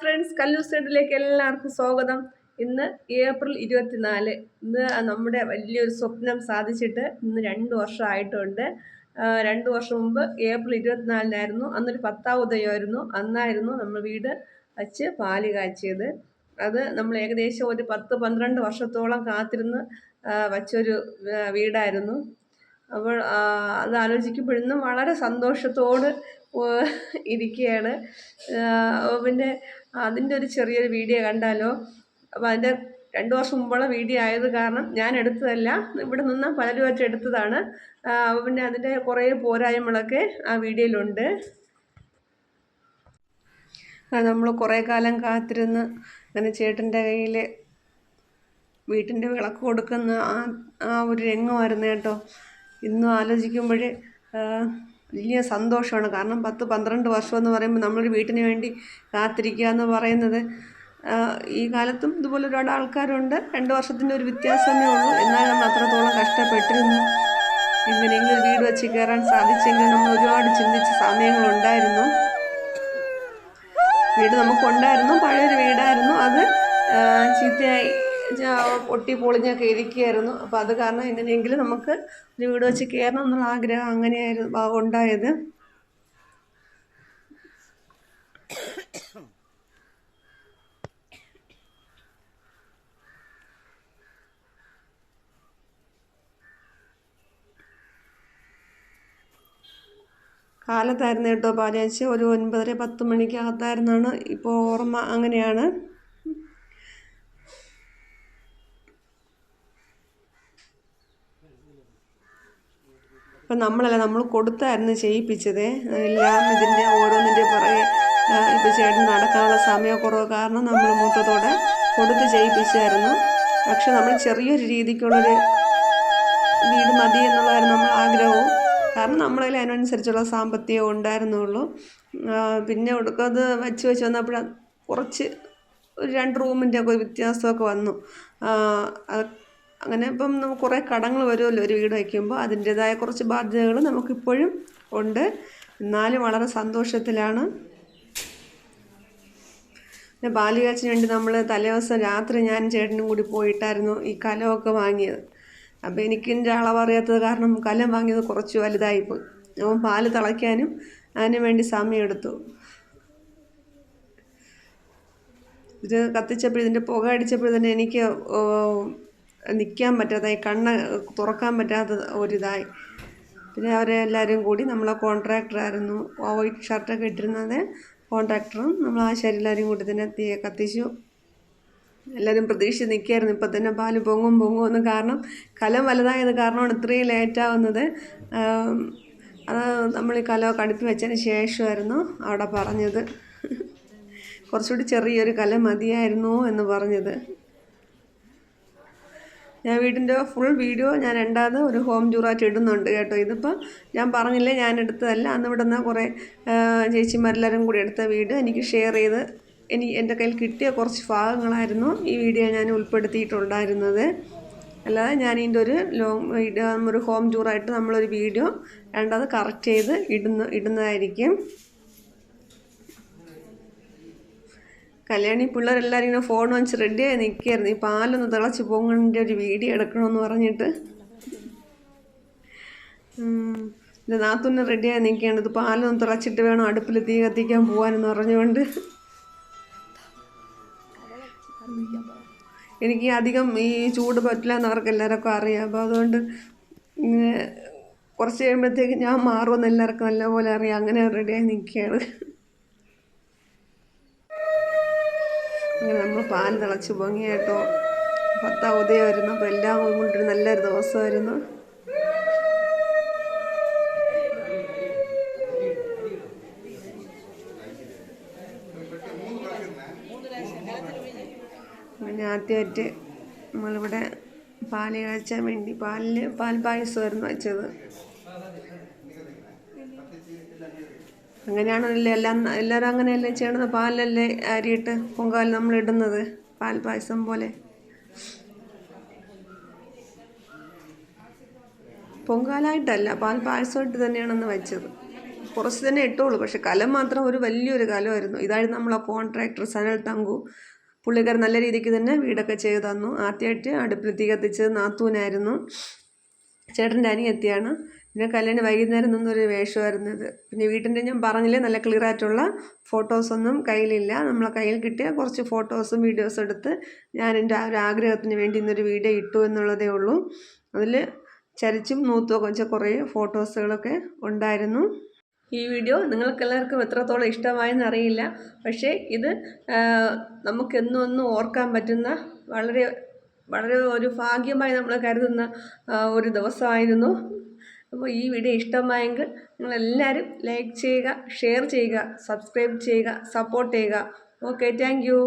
Friends, Kallur സൈഡിലേക്ക് എല്ലാവർക്കും സ്വാഗതം. ഇന്ന് ഏപ്രിൽ 24. ഇന്ന് നമ്മുടെ വലിയൊരു സ്വപ്നം സാധിച്ചിട്ട് ഇന്ന് 2 വർഷമായിട്ടുണ്ട്. 2 വർഷം മുമ്പ് ഏപ്രിൽ 24-നായിരുന്നു. അന്നൊരു 10ാം ഉദയമായിരുന്നു. അന്നായിരുന്നു നമ്മൾ വീട് വച്ച് പാല് കാച്ചിയത്. അത് നമ്മൾ ഏകദേശം ഒരു 10-12 വർഷത്തോളം കാത്തിരുന്ന് വച്ചൊരു വീടായിരുന്നു. അപ്പോൾ അത് ആലോചിക്കുമ്പോഴൊന്നും വളരെ സന്തോഷത്തോട് ഇരിക്കുകയാണ്. പിന്നെ അതിൻ്റെ ഒരു ചെറിയൊരു വീഡിയോ കണ്ടാലോ? അപ്പോൾ അതിൻ്റെ 2 വർഷം മുമ്പുള്ള വീഡിയോ ആയത് കാരണം ഞാൻ എടുത്തതല്ല, ഇവിടെ നിന്ന് പലരുമായിട്ട് എടുത്തതാണ്. പിന്നെ അതിൻ്റെ കുറേ പോരായ്മകളൊക്കെ ആ വീഡിയോയിലുണ്ട്. നമ്മൾ കുറേ കാലം കാത്തിരുന്ന് അങ്ങനെ ചേട്ടൻ്റെ കയ്യിൽ വീട്ടിൻ്റെ വിളക്ക് കൊടുക്കുന്ന ആ ഒരു രംഗമായിരുന്നു കേട്ടോ. ഇന്നും ആലോചിക്കുമ്പോൾ വലിയ സന്തോഷമാണ്. കാരണം 10-12 വർഷം എന്ന് പറയുമ്പോൾ നമ്മളൊരു വീട്ടിന് വേണ്ടി കാത്തിരിക്കുക എന്ന് പറയുന്നത്, ഈ കാലത്തും ഇതുപോലെ ഒരുപാട് ആൾക്കാരുണ്ട്. 2 വർഷത്തിൻ്റെ ഒരു വ്യത്യാസമേ ഉള്ളൂ. എന്നാലും നമ്മൾ അത്രത്തോളം കഷ്ടപ്പെട്ടിരുന്നു. എങ്ങനെയെങ്കിലും ഒരു വീട് വെച്ച് കയറാൻ സാധിച്ചെങ്കിൽ നമ്മൾ ഒരുപാട് ചിന്തിച്ച സമയങ്ങളുണ്ടായിരുന്നു. വീട് നമുക്കുണ്ടായിരുന്നു, പഴയൊരു വീടായിരുന്നു. അത് ചീത്തയായി പൊട്ടി പൊളിഞ്ഞൊക്കെ ഇരിക്കുകയായിരുന്നു. അപ്പോൾ അത് കാരണം എങ്ങനെയെങ്കിലും നമുക്ക് ഒരു വീട് വെച്ച് കയറണം എന്നുള്ള ആഗ്രഹം അങ്ങനെയായിരുന്നു ഉണ്ടായത്. കാലത്തായിരുന്നു കേട്ടോ പാലാഴ്ച. ഒരു 9-10 മണിക്കകത്തായിരുന്നാണ് ഇപ്പോൾ ഓർമ്മ. അങ്ങനെയാണ്. ഇപ്പം നമ്മൾ കൊടുത്തായിരുന്നു ചെയ്യിപ്പിച്ചത് എല്ലാം. ഇതിൻ്റെ ഓരോന്നിൻ്റെ പുറകെ ഇപ്പോൾ ചേട്ടൻ നടക്കാനുള്ള സമയക്കുറവ് കാരണം നമ്മൾ മൊത്തത്തോടെ കൊടുത്ത് ചെയ്യിപ്പിച്ചായിരുന്നു. പക്ഷെ നമ്മൾ ചെറിയൊരു രീതിക്കുള്ളൊരു വീട് മതി എന്നുള്ളതായിരുന്നു നമ്മൾ ആഗ്രഹവും. കാരണം നമ്മളതിൽ അതിനനുസരിച്ചുള്ള സാമ്പത്തികം ഉണ്ടായിരുന്നുള്ളൂ. പിന്നെ അത് വെച്ച് വന്നപ്പോൾ കുറച്ച് ഒരു 2 റൂമിൻ്റെ ഒക്കെ വ്യത്യാസമൊക്കെ വന്നു. അങ്ങനെ ഇപ്പം നമുക്ക് കുറേ കടങ്ങൾ വരുമല്ലോ ഒരു വീട് വയ്ക്കുമ്പോൾ. അതിൻ്റേതായ കുറച്ച് ബാധ്യതകൾ നമുക്കിപ്പോഴും ഉണ്ട്. എന്നാലും വളരെ സന്തോഷത്തിലാണ്. പിന്നെ പാല് കാച്ചിന് വേണ്ടി നമ്മൾ തലേദിവസം രാത്രി ഞാൻ ചേട്ടനും കൂടി പോയിട്ടായിരുന്നു ഈ കലമൊക്കെ വാങ്ങിയത്. അപ്പോൾ എനിക്കിൻ്റെ അളവറിയാത്തത് കാരണം കലം വാങ്ങിയത് കുറച്ച് വലുതായിപ്പോയി. അപ്പം പാല് തിളയ്ക്കാനും അതിന് വേണ്ടി സമയമെടുത്തു. ഇത് കത്തിച്ചപ്പോൾ ഇതിൻ്റെ പുക അടിച്ചപ്പോൾ തന്നെ എനിക്ക് നിൽക്കാൻ പറ്റാതായി, കണ്ണ് തുറക്കാൻ പറ്റാത്ത ഒരിതായി. പിന്നെ അവരെല്ലാവരും കൂടി, നമ്മളെ കോൺട്രാക്ടറായിരുന്നു, വൈറ്റ് ഷർട്ടൊക്കെ ഇട്ടിരുന്നത് കോൺട്രാക്ടറും നമ്മൾ എല്ലാവരും കൂടി തന്നെ തീയെ കത്തിച്ചു. എല്ലാവരും പ്രതീക്ഷിച്ച് നിൽക്കുകയായിരുന്നു ഇപ്പം തന്നെ പാല് പൊങ്ങുമെന്ന്. കാരണം കലം വലുതായത് കാരണമാണ് ഇത്രയും ലേറ്റാവുന്നത്. അത് നമ്മൾ ഈ കലമൊക്കെ അടുപ്പി വെച്ചതിന് ശേഷമായിരുന്നു അവിടെ പറഞ്ഞത് കുറച്ചുകൂടി ചെറിയൊരു കലം മതിയായിരുന്നു എന്ന് പറഞ്ഞത്. ഞാൻ വീടിൻ്റെ ഫുൾ വീഡിയോ ഞാൻ രണ്ടാമത് ഒരു ഹോം ടൂറായിട്ട് ഇടുന്നുണ്ട് കേട്ടോ. ഇതിപ്പോൾ ഞാൻ പറഞ്ഞില്ലേ, ഞാൻ എടുത്തതല്ല. അന്ന് ഇവിടെ നിന്ന് കുറേ ചേച്ചിമാരെല്ലാവരും കൂടി എടുത്ത വീഡിയോ എനിക്ക് ഷെയർ ചെയ്ത് എൻ്റെ കയ്യിൽ കിട്ടിയ കുറച്ച് ഭാഗങ്ങളായിരുന്നു ഈ വീഡിയോ ഞാൻ ഉൾപ്പെടുത്തിയിട്ടുണ്ടായിരുന്നത്. അല്ലാതെ ഞാൻ ഇതിൻ്റെ ഒരു ഹോം ടൂറായിട്ട് നമ്മളൊരു വീഡിയോ രണ്ടാമത് കറക്റ്റ് ചെയ്ത് ഇടുന്നതായിരിക്കും. കല്യാണി പിള്ളേരെല്ലാവരും ഇങ്ങനെ ഫോൺ വെച്ച് റെഡിയായി നിൽക്കുകയായിരുന്നു. ഈ പാലൊന്ന് തിളച്ച് പൊങ്ങണിൻ്റെ ഒരു വീഡിയോ എടുക്കണമെന്ന് പറഞ്ഞിട്ട്. ഇത് നാത്തൂന്ന് റെഡിയായി നിൽക്കുകയാണ്. ഇത് പാലൊന്ന് തിളച്ചിട്ട് വേണം അടുപ്പിൽ തീ കത്തിക്കാൻ പോകാനെന്ന് പറഞ്ഞുകൊണ്ട്. എനിക്ക് അധികം ഈ ചൂട് പറ്റില്ല എന്നവർക്ക് എല്ലാവർക്കും അറിയാം. അപ്പോൾ അതുകൊണ്ട് ഇങ്ങനെ കുറച്ച് കഴിയുമ്പോഴത്തേക്ക് ഞാൻ മാറുമെന്ന് എല്ലാവർക്കും നല്ലപോലെ അറിയാം. അങ്ങനെ റെഡിയായി നിൽക്കുകയാണ്. അങ്ങനെ നമ്മൾ പാൽ തിളച്ച് പൊങ്ങി കേട്ടോ. 10ാം ഉദയമായിരുന്നു. അപ്പോൾ എല്ലാം കൊണ്ടൊരു നല്ലൊരു ദിവസമായിരുന്നു. അങ്ങനെ ആദ്യമായിട്ട് നമ്മളിവിടെ പാല് കാച്ചാൻ വേണ്ടി പാൽ പായസമായിരുന്നു വെച്ചത്. അങ്ങനെയാണല്ലോ എല്ലാവരും അങ്ങനെയല്ലേ ചെയ്യണത്. പാലല്ലേ അരിയിട്ട് പൊങ്കാൽ നമ്മളിടുന്നത്, പാൽ പായസം പോലെ. പൊങ്കാലായിട്ടല്ല, പാൽ പായസമായിട്ട് തന്നെയാണെന്ന് വെച്ചത്. കുറച്ച് തന്നെ ഇട്ടുള്ളൂ. പക്ഷെ കലം മാത്രം ഒരു വലിയൊരു കലമായിരുന്നു. ഇതായിരുന്നു നമ്മളെ കോൺട്രാക്ടർ സനൽ തങ്കു. പുള്ളിക്കാരൻ നല്ല രീതിക്ക് തന്നെ വീടൊക്കെ ചെയ്തു തന്നു. ആദ്യമായിട്ട് അടുപ്പിൽ തീ കത്തിച്ചത് നാത്തൂനായിരുന്നു, ചേട്ടൻ്റെ അനിയത്തിയാണ്. പിന്നെ കല്യാണം വൈകുന്നേരം നിന്നൊരു വേഷമായിരുന്നു ഇത്. പിന്നെ വീട്ടിൻ്റെ ഞാൻ പറഞ്ഞില്ലേ, നല്ല ക്ലിയർ ആയിട്ടുള്ള ഫോട്ടോസൊന്നും കയ്യിലില്ല. നമ്മളെ കയ്യിൽ കിട്ടിയ കുറച്ച് ഫോട്ടോസും വീഡിയോസും എടുത്ത് ഞാൻ എൻ്റെ ആ ഒരു ആഗ്രഹത്തിന് വേണ്ടി ഇന്നൊരു വീഡിയോ ഇട്ടു എന്നുള്ളതേ ഉള്ളൂ. അതിൽ ചരിച്ചും നൂത്തുമൊക്കെ വെച്ച കുറേ ഫോട്ടോസുകളൊക്കെ ഉണ്ടായിരുന്നു. ഈ വീഡിയോ നിങ്ങൾക്കെല്ലാവർക്കും എത്രത്തോളം ഇഷ്ടമായെന്ന് അറിയില്ല. പക്ഷേ ഇത് നമുക്കെന്നും ഒന്നും ഓർക്കാൻ പറ്റുന്ന വളരെ വളരെ ഒരു ഭാഗ്യമായി നമ്മൾ കരുതുന്ന ഒരു ദിവസമായിരുന്നു. അപ്പോൾ ഈ വീഡിയോ ഇഷ്ടമായെങ്കിൽ നിങ്ങളെല്ലാവരും ലൈക്ക് ചെയ്യുക, ഷെയർ ചെയ്യുക, സബ്സ്ക്രൈബ് ചെയ്യുക, സപ്പോർട്ട് ചെയ്യുക. Okay, thank you.